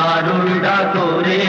পারুল ডাকো রে।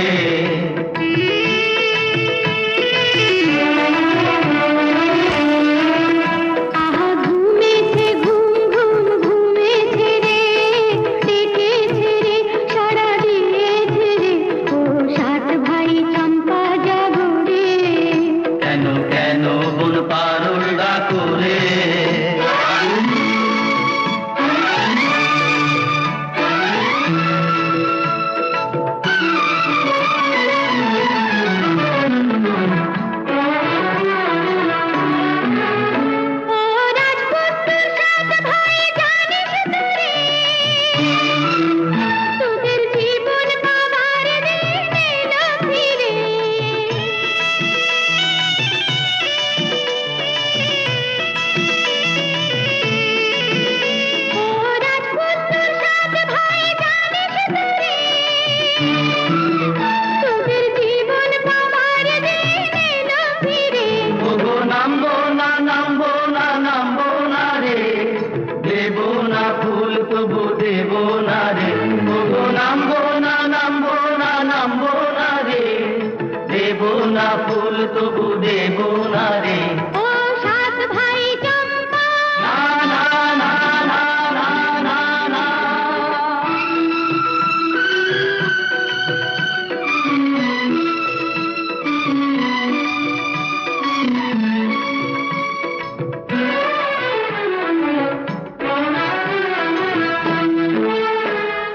ফুল তবু দেব না রে। ও সাত ভাই চম্পা, না না না না না না না।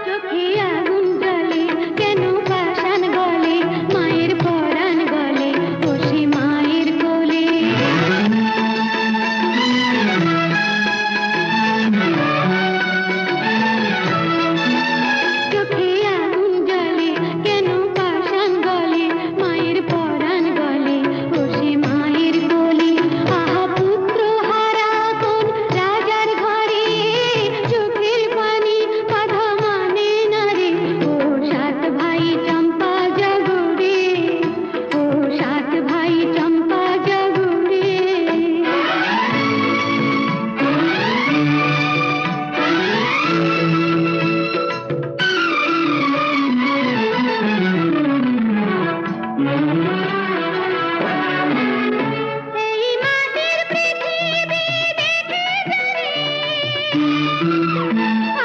চোখে আগুন জ্বলে কেন পাষাণ গলে, মায়ের পরাণ গলে বসে মায়ের কোলে। চোখে আগুন জ্বলে কেন পাষাণ গলে, মায়ের পরাণ গলে বসে মায়ের কোলে। আহা পুত্র হারা কোন রাজার ঘরে, চোখের পানি বাধা মানে না রে। ও সাত ভাই চম্পা জাগো রে, ও সাত ভাই চম্পা জাগো রে। এই মাটির পৃথিবী দেখে যারে,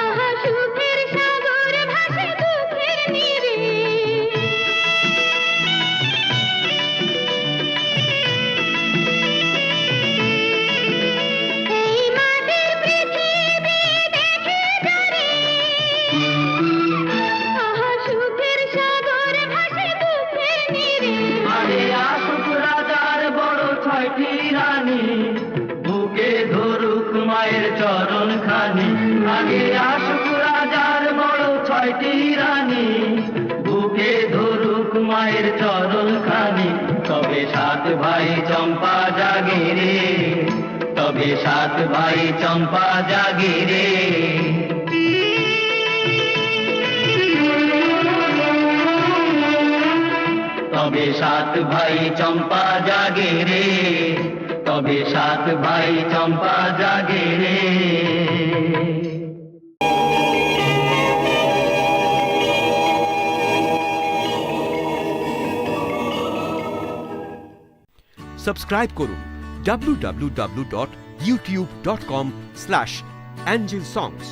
আহা সুখের সাগর ভাসে দুঃখের নীরে। এই মাটির পৃথিবী দেখে যারে, আহা সুখের সাগর ভাসে দুঃখের নীরে। আরে আসুক রাজার বড় ছয়টি রানী, বুকে ধরুক মায়ের চরণ খানি। আগে আসুক রাজার বড় ছয়টি রানী, বুকে ধরুক মায়ের চরণ খানি। তবে সাত ভাই চম্পা জাগে রে, তবে সাত ভাই চম্পা জাগে রে। তবে সাত ভাই চম্পা জাগে রে, তবে সাত ভাই চম্পা জাগে রে। সাবস্ক্রাইব করুন www.youtube.com/angelsongs